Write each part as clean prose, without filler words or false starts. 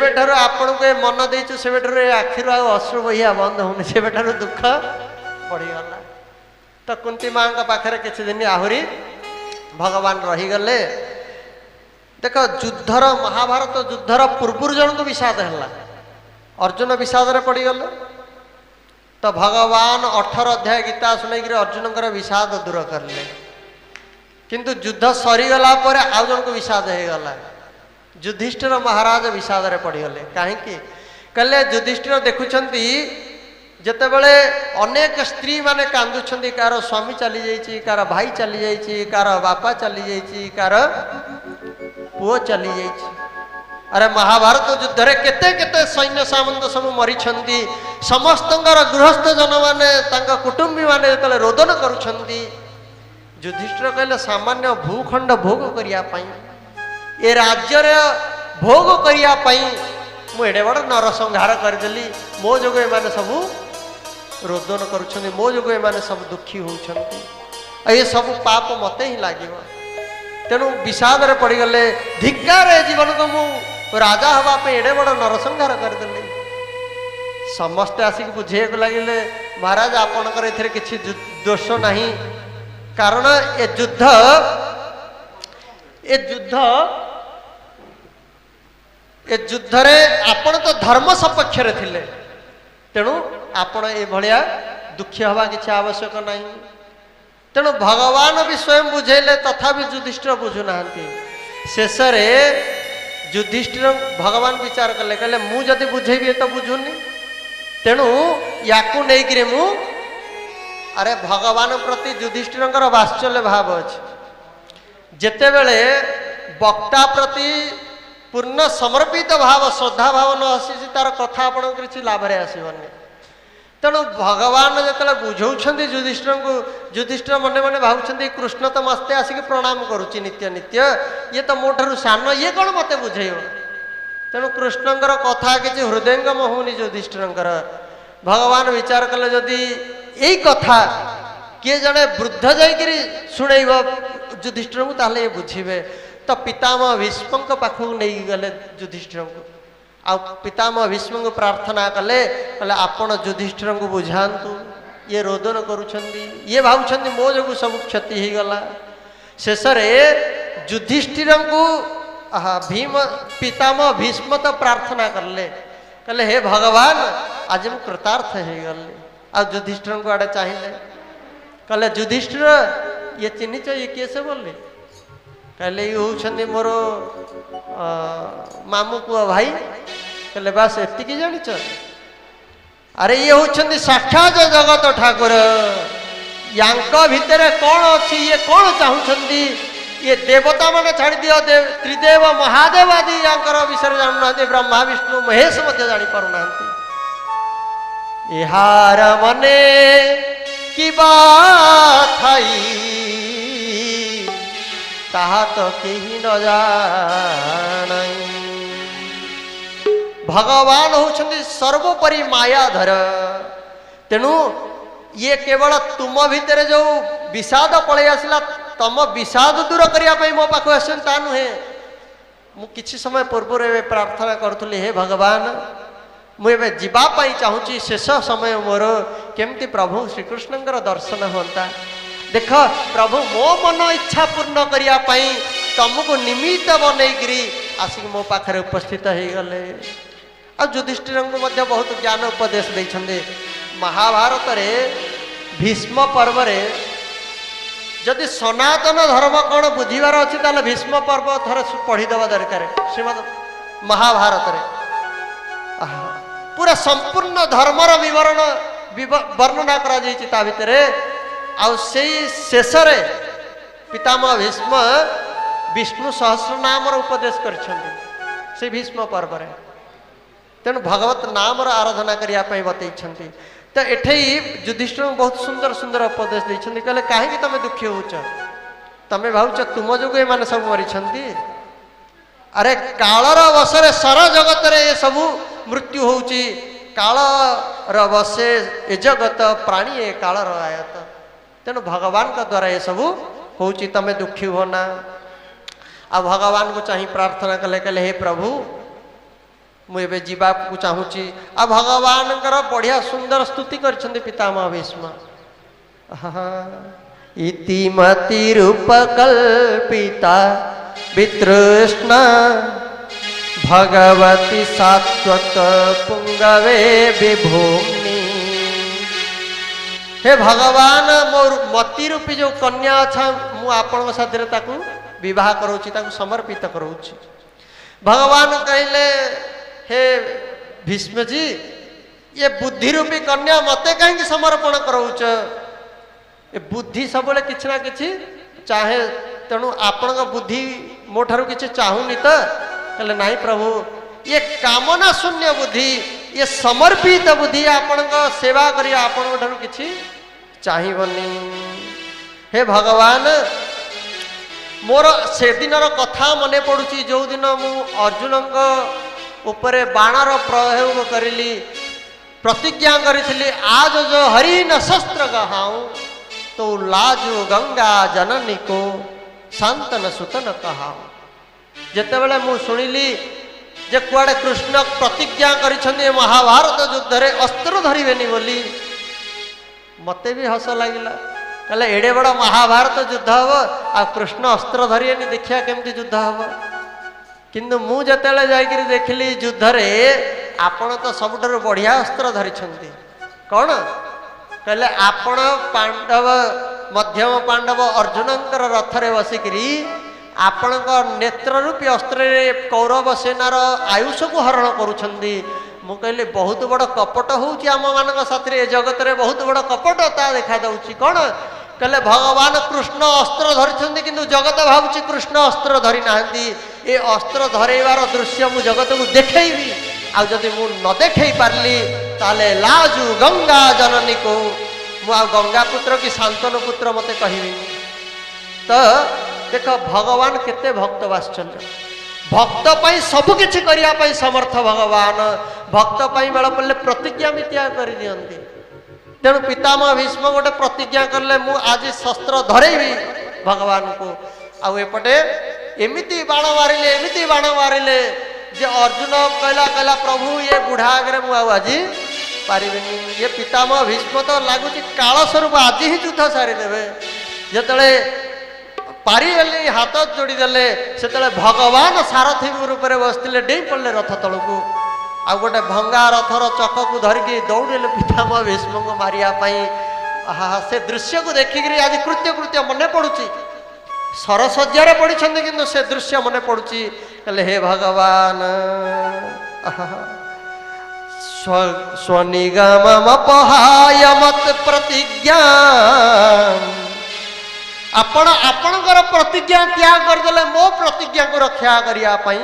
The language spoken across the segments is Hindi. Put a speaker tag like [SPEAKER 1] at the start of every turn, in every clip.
[SPEAKER 1] बेठार आपण को मन देचु से बेठार आखिर अश्रु बहिया बंद होनी से बेठार दुख बढ़ीगला। तो कुंती माँ पाखे किसी दिन आहरी भगवान रहीगले। देख युद्धर महाभारत युद्धर पूर्व जन को विषाद है, अर्जुन विषाद पड़गले। तो भगवान 18 अध्याय गीता शुणी अर्जुन विषाद दूर करले, किंतु युद्ध सरीगला आउ जन को विषाद होगला। युधिष्ठिर महाराज विषाद पड़गले कहीं कहले युधिष्ठिर देखुंट जितेबले अनेक स्त्री माने कांदुछंती, कार स्वामी चली जाइए, कार भाई चली जाइए, कार बापा चली जाइए, कार पुओ चली जाइए। अरे महाभारत युद्ध रे केते केते सैन्य सामंत सब मरीछंती, समस्त गृहस्थ जन माने तांका कुटुंबी माने जतले रोदन करुछंती। युधिष्ठिर कहले सामान्य भूखंड भोग करिया पई, ए राज्य रे भोग करिया पई मु एडे बड़ नरसंहार करदेली। मो जोगे माने सब रोदन करुछंती, मो जोगे माने सब दुखी होउछंती, ए सब पाप मते ही लागिबो। तेणु विषाद रे पड़गले, धिक्कार जीवन को मु राजा हवा पे एडे बड़ नरसंहार करदेली। समस्ते आसिक बुझे लगिले महाराज आपणकर एथिरे किछि दोष नहीं, कारण ए युद्ध रे आपण तो धर्म सपक्ष रे थिले, तेणु आपण ए भलिया दुखी हवा किछि आवश्यक नहीं। तेणु भगवान भी स्वयं बुझेले, तथापि युधिष्ठिर बुझु नाहंती। शेष रे युधिष्ठिर भगवान विचार कले, कहले मु जदि बुझेबी तो बुझुनी, तेणु याकू नेइकरे मु अरे भगवान प्रति युधिष्ठिर वात्सल्य भाव अच्छे। जेतेबेले वक्ता प्रति पूर्ण समर्पित भाव श्रद्धा भाव न आसी तार कथा आपण किसी लाभ रे आसीबनी। तेणु भगवान जो बुझाऊँ युधिष्ठिर को, युधिष्ठिर मने मने भावुं कृष्ण तो मस्ते आसिक प्रणाम करुच्ची नित्य नित्य, ये तो मो ठारू सान, ये कौन मत बुझेब। तेणु कृष्णंकर कथा किसी हृदयंगम होनी युधिष्ठिर। भगवान विचार कले जदि यही कथा किए जड़े वृद्ध जाकि शुणेब युधिष्ठिर को, ताहले ये बुझे। तो पितामह भीष्म पाखक नहीं गले युधिष्ठिर को, आ पितामह भीष्म को प्रार्थना कले, कहले आपण युधिष्ठिर को बुझातु, ये रोदन करुछंती, ये भावुछंती मो जो सब क्षति हो गला। शेष युधिष्ठिर को भीम पितामह भीष्म तो प्रार्थना करले, कहले हे भगवान आज मु कृतार्थ हो गली। आ युधिष्ठिर को आड़े चाहिए, कहले युधिष्ठिर ये चिन्हिच, ये किए से बोले, कहले ये होउछंती मोर मामू पुआ भाई। कहले बास एतिकी जानिच, अरे ये होउछंती साक्षात जगत ठाकुर, यांक भितर कौन अच्छी, ये कौन चाहूछंती, ये देवता माने छाड़ी दियो, त्रिदेव महादेव आदि यांकर विषय जानना, ब्रह्मा विष्णु महेश मध्य जानी पारुना। इहार मने की बात ताहा तो केही न जानै। भगवान होउछंती सर्वोपरि मायाधर, तेणु ये केवल तुम भितर जो विषाद पलि आसला, तम विषाद दूर करने मो पाख आसन ता नुहे। मु किछि समय पूर्व प्रार्थना करुली, हे भगवान मुझे जीवाई चाहूँगी, शेष समय मोर केमती प्रभु श्रीकृष्णंकर दर्शन होता। देख प्रभु मो मन इच्छा पूर्ण करने तुमको निमित्त बनईकरी आसिक मो पाखे उपस्थित हो गले। आ युधिष्ठिर को बहुत ज्ञान उपदेश देते। महाभारत रे भीष्म पर्व रे जदि सनातन धर्म कौन बुझीबार अच्छी, ताले भीष्म पर्व थोड़े पढ़ीदेवा दरकार। श्रीमद महाभारत रे पूरा संपूर्ण धर्मर विवरण वर्णना करा जायछि ता भितरे। आउ सेई शेष रे पितामह भीष्म विष्णु सहस्र नाम उपदेश करछन्ति से भीष्म पर्व रे। तेणु भगवत नाम आराधना करिया पई बतैछन्ति। तो एठे युधिष्ठिर बहुत सुंदर सुंदर उपदेश देछन्ति। कहले काहे कि तमे दुखी होउछ, तमे भाउछ तुम जोगे माने सब मरिछन्ति। अरे कालर वशरे सर जगत रे ये सब मृत्यु होउची, काल रवसे ए जगत प्राणी ए काल आयत। तेणु भगवान का द्वारा ये सब होउची, तमे दुखी होना। आ भगवान को चाहे प्रार्थना कले, कहले हे प्रभु मुझे जीवाक चाहूँगी आ भगवान बढ़िया सुंदर स्तुति कर पितामह भीष्म इति मति रूप कल्पिता वितृष्णा भगवती शाश्वत पुंगवे विभूमि। हे भगवान मोर मति रूपी जो कन्या अच्छा मु आपण साथी विवाह करोची समर्पित करोची। भगवान कहले हे भीष्म जी ये बुद्धि रूपी कन्या मते कहीं समर्पण करोच ए बुद्धि सब किछि ना किछि चाहे तेणु आपण बुद्धि मो ठारू किछि चाहूनी तो कहले नहीं प्रभु ये कामना शून्य बुद्धि ये समर्पित बुद्धि आपण सेवा करी आपण ठारू किछि चाहिबनी। हे भगवान मोर से दिनर कथा मने पड़ुची जो दिन मु अर्जुन उपरे बाणर प्रयोग करिली प्रतिज्ञा करी आज जो हरि न शस्त्र गहाऊं तो लाजू गंगा जननी को शांतन सुतन कहाऊं। जेतेबेले मु सुनिली जे कुआडे कृष्ण प्रतिज्ञा करिछन्ती महाभारत युद्ध रे अस्त्र धरिबेनी बोली मते भी हस लागिला। कहले एडे बड़ महाभारत युद्ध हम आ कृष्ण अस्त्र धरिएनी देखिया केमती युद्ध हम किंतु मु जतेले जाइकरी देखिली युद्ध रे आपण तो सबुठारु बढ़िया अस्त्र धरिछन्ती कौन कहले आपण पांडव मध्यम पांडव अर्जुनंकर रथ रे बसिकरी आपण नेत्र रूपी अस्त्र रे कौरव सेनार आयुष को हरण करुछन्ती। मु कहले बहुत बड़ कपट होउची आम मानक साथी रे जगत रे बहुत बड़ कपटता देखा दउची कौन कहले भगवान कृष्ण अस्त्र धरिछन्ती किंतु जगत भावुची कृष्ण अस्त्र धरि नाहंती ए अस्त्र धरेबार दृश्य मु जगत को देखैबी आ जदि मु न देखै पारली ताले लाजू गंगा जननी को मु आ गंगा पुत्र की शांतनु पुत्र मते कहबी। तो देख भगवान केते भक्त वात्सल्य भक्त पाई सब किछि करिया पाई समर्थ भगवान भक्त पाई बेल पड़े प्रतिज्ञा भी त्याग कर दियंती। तेणु पितामह भीष्म गोटे प्रतिज्ञा करले मु आज शस्त्र धरेबी भगवान को आउपटे एमिति बाण मारिले जे अर्जुन कहला प्रभु ये बुढ़ा आगे मुझे आज पारिनी ये पितामह भीष्म तो लगुच काल स्वरूप आज ही युद्ध सारीदे जिते पारिगले हाथ जोड़ीदे से भगवान सारथी रूप में बसते डेई पड़े रथ तल को आ गोटे भंगा रथर चक को धरिकी दौड़े पितामह भीष्म को मारियापाई से दृश्य को देखिक आज कृत्य कृत्य मन पड़ुची सरसज्जार पड़ी कि से दृश्य मन पड़ुची कहले हे भगवान स्वनिगमपहाय मत प्रतिज्ञा आपणकर प्रतिज्ञा त्याग करदे मो प्रतिज्ञा को रक्षा करने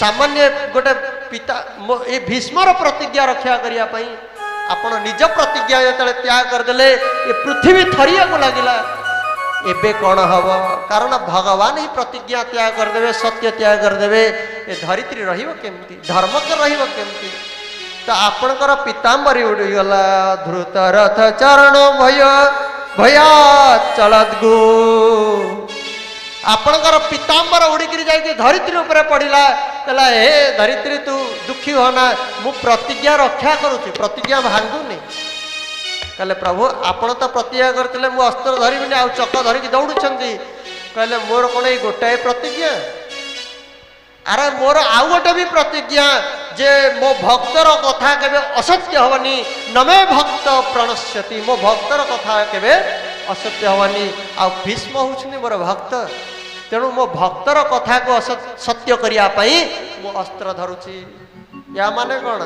[SPEAKER 1] सामान्य गोटे पिता ये भीष्मर प्रतिज्ञा रक्षा करने आपण निज प्रतिज्ञा जो त्याग करदे ये पृथ्वी थरिया को लगिला एबे कौन हम कारण भगवान ही प्रतिज्ञा त्याग करदे सत्य त्याग करदे ये धरित्री रमती धर्म के रमती। तो आपणकर पीताम्बरी उड़ीगला धृत रथ चरण भय भया चलत गो आपणकर पीताम्बर उड़िकी जाकि धरित्री उपर पड़ा कहला हे धरित्री तू दुखी होना मु प्रतिज्ञा रक्षा करुच्ची प्रतिज्ञा भांगुनी। कहले प्रभु आपण तो प्रतिज्ञा करते मु अस्त्र धरबिनी आ चक धरिकी दौड़ुंट कहले मोर कौन ये गोटाए प्रतिज्ञा अरे मोर आउ गोटे भी प्रतिज्ञा जे मो भक्तर कथा केबे असत्य हवनी नमे भक्त प्रणश्यति मो भक्तर कथा केबे असत्य हवनी आ भीष्म होउछनी मोर भक्त तेणु मो भक्तर कथा को सत्य करिया पई मो अस्त्र धरुची या माने कौन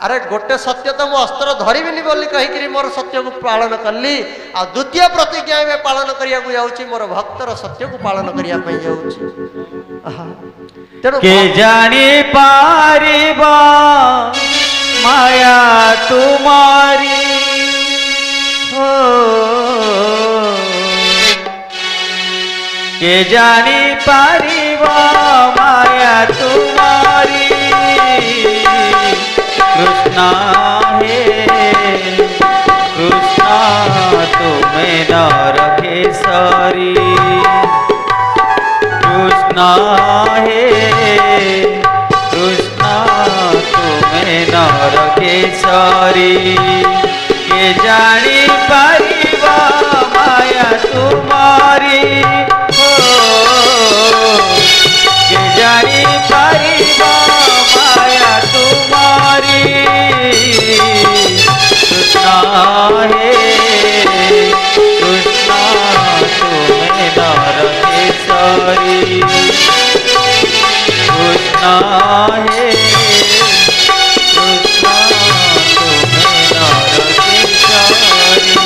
[SPEAKER 1] अरे गोटे सत्य तो मो अस्त्र धरबिनी बोली कहीकि मोर सत्य को पालन कली आ द्वितीय प्रतिज्ञा में पालन करिया को जाउची मोर भक्तर सत्य को पालन करिया पई जाउची। तेणु
[SPEAKER 2] के जानी पारिबा माया तुम्हारी हो के जानी पारिबा माया तुम्हारी कृष्णा हे कृष्णा तुम्हें न रखे सारी कृष्णा हे केशरी के जानी पारिबा माया तुम्हारी हो के जानी पारिबा माया तुम्हारी कृष्णा हे कृष्णा तुम्हें नर केशरी कृष्णा हे कृष्णा तुम्हें नर केशरी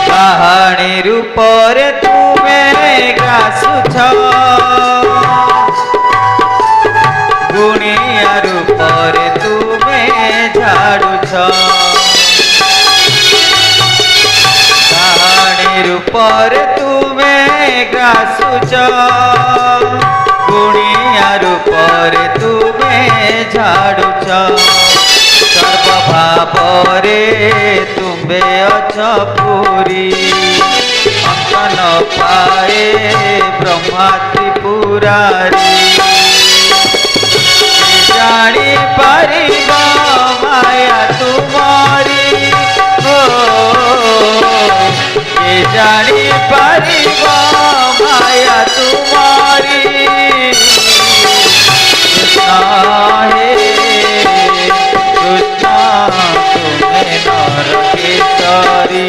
[SPEAKER 2] କାହାଣୀ ରୂପରେ ତୁମେ ଗ୍ରାସୁଛ ଗୁଣିଆ ରୂପରେ ତୁମେ ଝାଡୁଛ କାହାଣୀ ରୂପରେ ତୁମେ ଗ୍ରାସୁଛ ଗୁଣିଆ ରୂପରେ ତୁମେ ଝାଡୁଛ ସର୍ବଭାବରେ ତୁମେ ଅଛ ପୁରୀ ଅନ୍ତ ନ ପାଏ ବ୍ରହ୍ମା ତ୍ରିପୁରାରୀ ଜାଣି ପାରିବ ମାୟା ତୁମରି ହୋ କେ ଜାଣି ପାରିବ ମାୟା ତୁମରି କୃଷ୍ଣ ହେ कृष्णा तुम्हें नर केशरी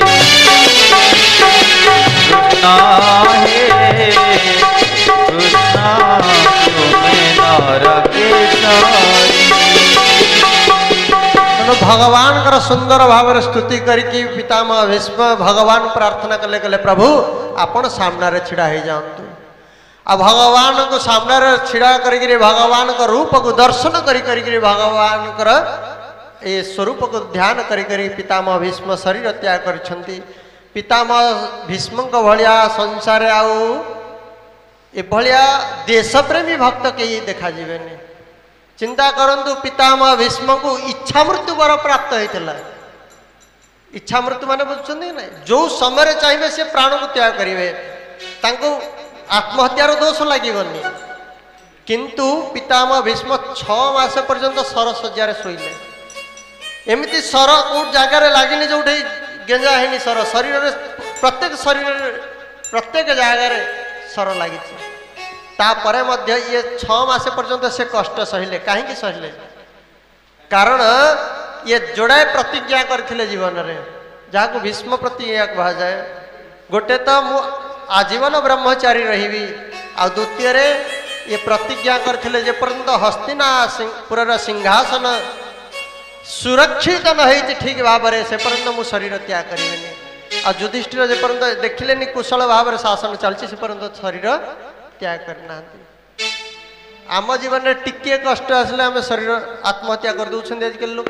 [SPEAKER 2] कृष्णा हे कृष्णा तुम्हें नर केशरी
[SPEAKER 1] भगवान सुंदर भाव स्तुति करके पितामह भीष्म भगवान प्रार्थना कले कले प्रभु आपण सामने छिड़ा हो जातु आ भगवान को सामने छिड़ा करी भगवान का रूप को दर्शन करी भगवान ए स्वरूप को ध्यान करी पितामह भीष्म शरीर त्याग करछंती पितामह भीष्म भलिया संसार आउ ए भलिया देश प्रेमी भक्त के देखा जीवेनी चिंता करंतु पितामह भीष्म को इच्छा मृत्यु वर प्राप्त होता इच्छा मृत्यु माने बुझुछंती ना जो समय चाहिए से प्राण को त्याग करेंगे आत्महत्यार दोष लगनी किंतु पितामह भीष्म 6 मास पर्यंत सर सज्जार शोले एमती सर कौट जगार लगिनी जो गेंजा है सर शरीर प्रत्येक जगार सर लगी ये 6 मास पर्यंत से कष्ट सहिले कहीं सहिले कारण ये जोड़ाए प्रतिज्ञा करथिले जीवन रे जहाँ को भीष्म प्रतिज्ञा कहा जाए गोटे तो मु आजीवन ब्रह्मचारी रही आ द्वितीय ये प्रतिज्ञा करथिले जे पर्यंत हस्तिनापुर सिंहासन सुरक्षित न होती ठीक भाव से पर्यंत मु शरीर त्याग करें आ युधिष्ठिर जे पर्यंत देखिले कुशल भाव शासन चलती से पर्यंत शरीर त्याग करना आम जीवन में टिके कष्ट आसले आम शरीर आत्महत्या कर दौरान आजिकल लोग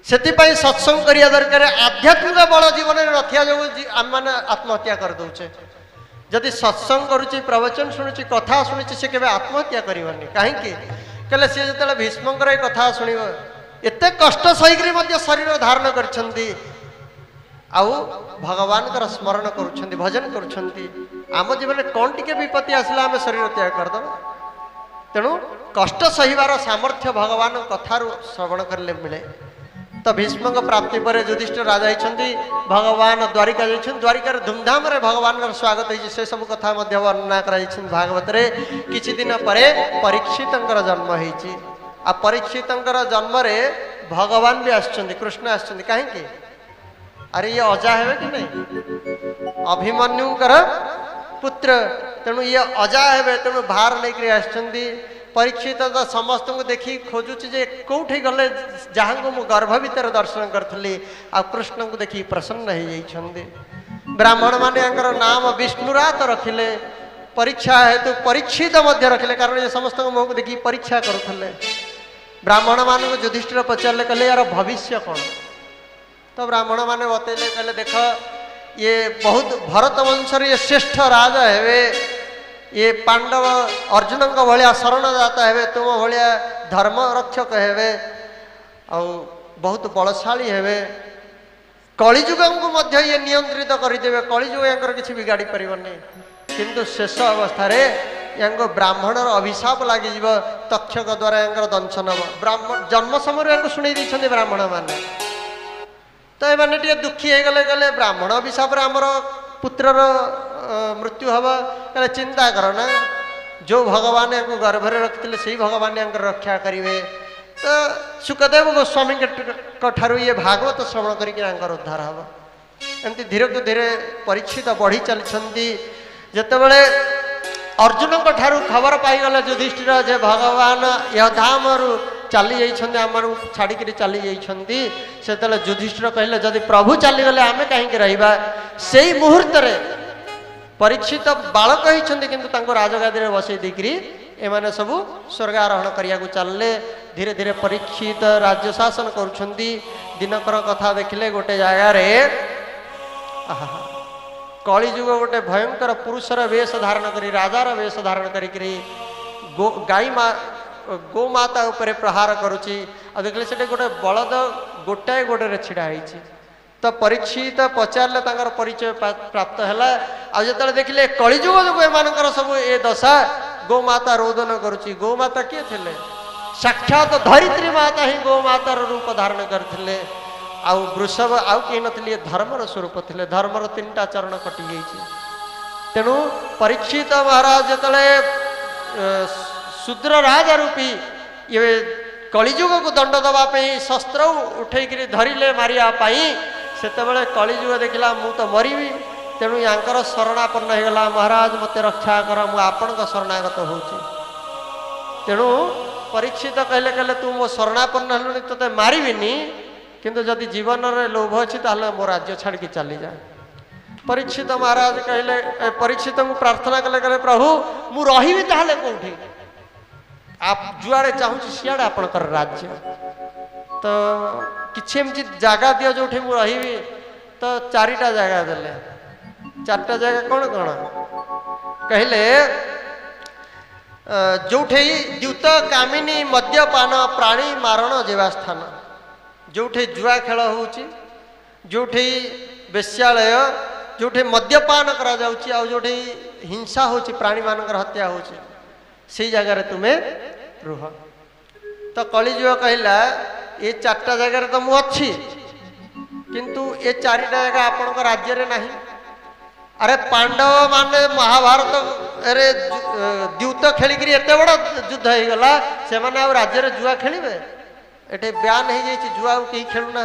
[SPEAKER 1] से सत्संग करिया दरकार आध्यात्मिक बल जीवन में नथिया जो आम मैंने आत्महत्या कर दौचे जदि सत्संग करुच्ची प्रवचन शुणुची कथा शुणुची से केवे आत्महत्या करनी कहीं कहले सी जो भीष्म कथा शुण एत कष्ट सहीकरी शरीर धारण कर भगवान स्मरण करुँच भजन करुँच आम जीवन में कौन टी विपत्ति आसला आम शरीर त्याग करदे तेणु कष्ट सहीबार सामर्थ्य भगवान कथार श्रवण करले मिले तो भीष्म प्राप्ति पर युधिष्ठिर राजा होती भगवान द्वारिका जाइछन द्वारिकार धूमधाम रे भगवान स्वागत होइछि से सब कथा मध्य वर्णना कराइछन भागवत रे किछि दिन परे परीक्षितंकर जन्म होइछि आ परीक्षितंकर जन्म रे भगवान भी आछछन्ति कृष्ण आछछन्ति काहे कि अरे ये अजा हेबे कि नहीं अभिमन्युंकर पुत्र तेणु ये अजा हेबे तेणु भार लेकर आछछन्ति परीक्षित तो समस्त को देखी खोजुची जे कौटी गले जहाँ को मु गर्भ भीतर दर्शन करी आ कृष्ण को देखी प्रसन्न हो जाइछन्ति ब्राह्मण माने नाम विष्णुरात रखिले परीक्षा हेतु परीक्षित मध्य रखिले कारण ये समस्त मुह को देखी परीक्षा करुले ब्राह्मण मान युधिष्ठिर पचारे कहले यार भविष्य कौन तो ब्राह्मण मैंने बतैले कहले देख ये बहुत भरत वंशर ये श्रेष्ठ राजा हेवे ये पांडव अर्जुन भाया शरणदाता हेवे तुम भाया धर्म रक्षक हेवे और बहुत बलशाली हेवे कलिजुग को ये नियंत्रित करदेवे कलिजुग यांकर किसी बिगाड़ी पारनी किंतु शेष अवस्था यांको ब्राह्मणर अभिशाप लगी तक्षक द्वारा यांकर दंशन हम ब्राह्मण जन्म समय शुणी देते ब्राह्मण मैंने तो ये दुखी हो गले गले ब्राह्मण अभिशाप आमर पुत्रर मृत्यु हम कहले चिंता कर ना जो भगवान को गर्भरे रखते से भगवान रक्षा करेंगे तो सुखदेव गोस्वामी ठारू ये भागवत श्रवण कर उद्धार हम एमती धीरे को धीरे परीक्षित बढ़ी चलती जितेबले अर्जुन ठारू खबर पाईगले युधिष्ठिर जे भगवान यधाम चली जाइछन्ति आमर छाड़िक चली जाइछन्ति सेतले युधिष्ठिर कहले जदि प्रभु चलीगले आमे कहीं रहिबा सेई मुहूर्त रे परीक्षित बालक होइछन्ति किंतु तांको राजगादी रे बसई देकरी एमाने सबु स्वर्ग आरोहण करिया को चलले धीरे धीरे परीक्षित राज्य शासन करुछन्ति दिनकर कथा देखिले गोटे जगह रे कलिजुग गोटे भयंकर पुरुषर वेश धारण करी राजार वेश धारण करी गाई गोमाता उपरे प्रहार करुची आ देखले से गोटे बलद गोटाए गोड़े छिड़ा होइछि तो परीक्षित पचारे तांकर परिचय प्राप्त है आते देखिले कलिजुग जो एमानकर सब ए दशा गोमाता रोदन करुची गोमाता किए थे साक्षात धरित्री माता ही गोमातार रूप धारण करथिले आउ वृषभ आउ कहीं नी धर्मर स्वरूप थे धर्मर 3टा चरण कटि जाइए तेणु परीक्षित महाराज जिते शूद्र राजा रूपी ये कलिजुग को दंड दवाई शस्त्र उठे धरिले मारियापाई सेतबेले कलिजुग देखला मु तो मरबी तेणु यांकर शरणापन्न होगला महाराज मत रक्षा कर मु आपण शरणागत होची तेणु परीक्षित कहले कहले तू मो शरणापन्न हलुनी तोते मारिबिनी किंतु जदि जीवन रे लोभ अच्छी ताले मो राज्य छाड़ के चली जाए परीक्षित महाराज कहले परीक्षित को प्रार्थना कले कहले प्रभु मु रहिबी ताले कोठी आप जुआड़े चाहूँ सियाड़े आपणकर राज्य तो किसी एमती जगह दियो जो मु रहिबी तो 4टा जगह देले 4टा जगह कौन कौन कहले जो द्यूत कामिनी मद्यपान प्राणी मारण जेवा स्थान जो जुआ खेल होची जो बेश्यालय जो मद्यपान करा जाउची आ जो हिंसा होची प्राणी मानकर हत्या होची से जगह तुम्हें रुह तो कलिजुग कहला ये 4टा जगह तो मु अच्छी किंतु ये 4टा जगह आपण राज्य रे नहीं अरे पांडव माने महाभारत अरे द्यूत खेलिक एत बड़ युद्ध हो गला से माने राज्य रे जुआ खेलिबे एटे ब्यान हो जाइए जुआ कहीं खेलुना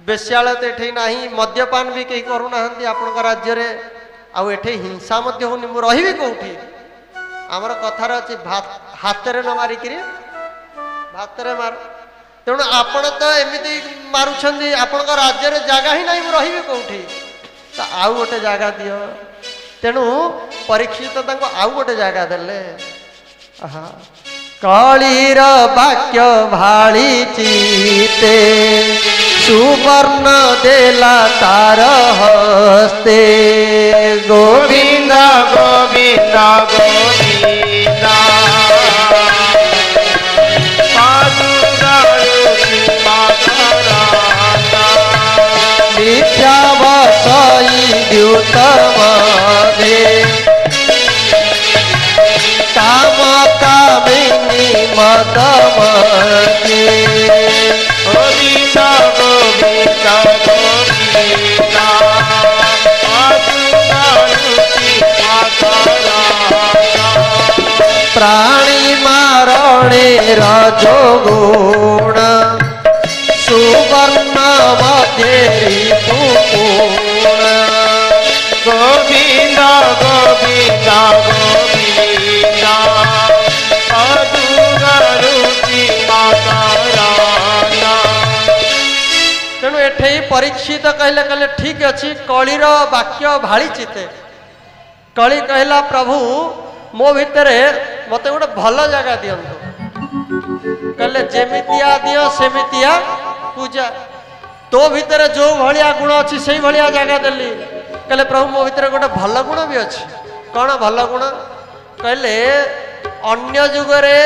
[SPEAKER 1] बेश्यालय तो ये ना मद्यपान भी कहीं करूना आपण राज्य रे आउ एठे हिंसा होनी मु रही कौटी आमर कथार अच्छी हाथ न मारिक भात मार तेणु आपण तो एमती मारुंट आपण राज्य रे जगह ही नहीं मु रही कौटी तो आउ गोटे जगह दियो तेणु परीक्षित आउ गोटे जगह देले कलिर वाक्य भाली चिते सुवर्ण देला तार हस्ते गोविंद
[SPEAKER 2] गोविंद गोविंद
[SPEAKER 1] मिथ्या बसई द्यूतम दे काम कामिनी मदमते
[SPEAKER 2] गोविंद गोविंद गोविंद
[SPEAKER 1] प्राणी मारणे रजो गुण सुवर्ण मध्य ऋतुपूर्ण
[SPEAKER 2] गोविंद गोविंद गोविंद अदुगरुचि मातराना
[SPEAKER 1] तेणु एठे परीक्षित कहले कहले ठीक अच्छी कलिर वाक्य भाली चिते कली कहला प्रभु मो भितर मत गोटे भल जगह दिंतु कहले जेमितिया दियो सेमितिया पूजा तो भितर जो भाया गुण अच्छी से भाया जगह देली कहले प्रभु मो भितर गोटे भल गुण भी अच्छी कौन भल गुण कहले अन्य जुगरे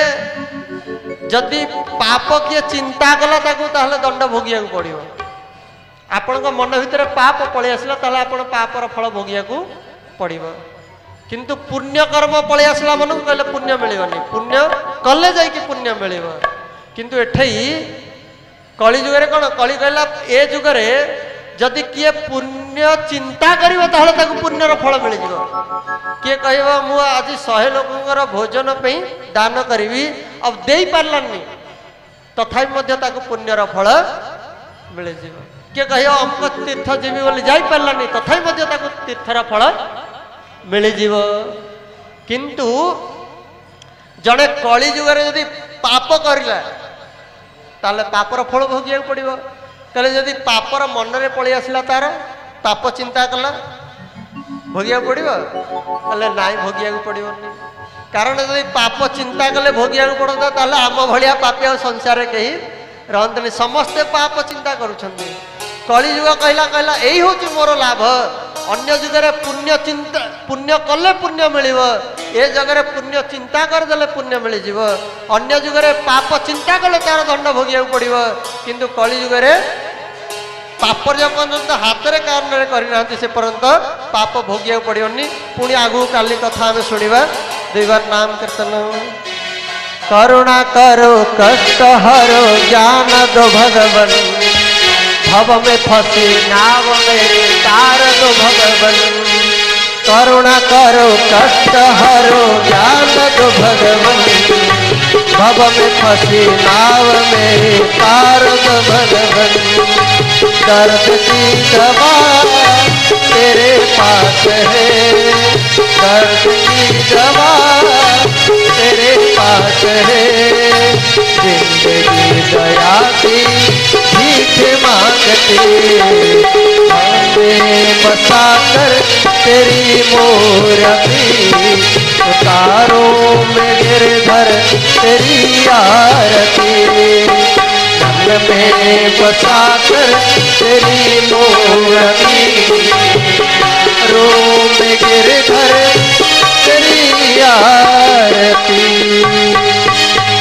[SPEAKER 1] जदि पाप किए चिंता कला ताहले दंड भोगिया पड़ो आपण मन भितर पाप पलि आसला ताहले आपण पापर फल भोगिया पड़ो किंतु पुण्य कर्म पलि आसला मन कहले पुण्य मिलबनी पुण्य कले जाइए पुण्य मिल किंतु एठई कली जुगरे कौन कली कहला ए जुगरे जदि किए पुण्य चिंता करिवो ताहले ताकू पुण्यर फल मिल जिवो किए कहबो मु आज 100 लोकंकर भोजन पे दान करी अब देई पारलानी तथापि मध्य ताकू पुण्यर फल मिल जिवो किए कहबो अमुक तीर्थ जीवी बोली जाई पारलानी तथापि मध्य ताकू तीर्थर फल मिल जिवो किंतु जड़े कली जुगरे जदि पाप करला ताले पापर फल भोगिया पड़ो कहले जदि पापर मन रे पलि आसला तार पाप चिंता कला भोगिया पड़ो कहले नाई भोगिया पड़ोनी कारण जदि पाप चिंता कले भोगिया पड़ता ताले आम भलिया पापी आ संसार कहीं रहते समस्ते पाप चिंता करुछंती कली जुग कहला कहला यही हूँ मोर लाभ अन्य जुगरे पुण्य चिंता पुण्य कले पुण्य मिलिबो ए जगह पुण्य चिंता करदे पुण्य मिल जिवो अन्य जुगरे पाप चिंता कले तार दंड भोगिया पड़ो किंतु कली जुगरे पाप पर्यंत हाथ में कारण करना से पर्यंत पाप भोगिया पड़ोनी पुणी आगू काली कथा आम शुणा दुई बार नाम कीर्तन करुणा करो कष्ट हरो ज्ञान दो भगवन भव में फंसी नाव मेरे तार दो भगवन करुणा करो कष्ट हरो ज्ञान दो भगवन भव में फंसी नाव मेरे तार दो भगवन दर्द की दवा तेरे पास है दर्द की दवा तेरे पास है जिंदगी दया की भीख मांगते हमें बसा कर तेरी मोरती उतारों में गिरधर तेरी आरती मन में बसा कर तेरी मोरती रो में गिरधर तेरी आरती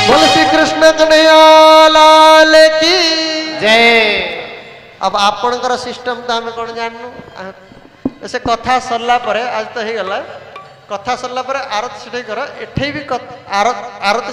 [SPEAKER 1] बोल श्री कृष्ण कन्हैया लाल की
[SPEAKER 2] जय।
[SPEAKER 1] अब आपणकर सिस्टम तो आम कौन जानू से कथा सरला परे आज तो हो गला कथा सरला परे आरती से कर एठे भी आरती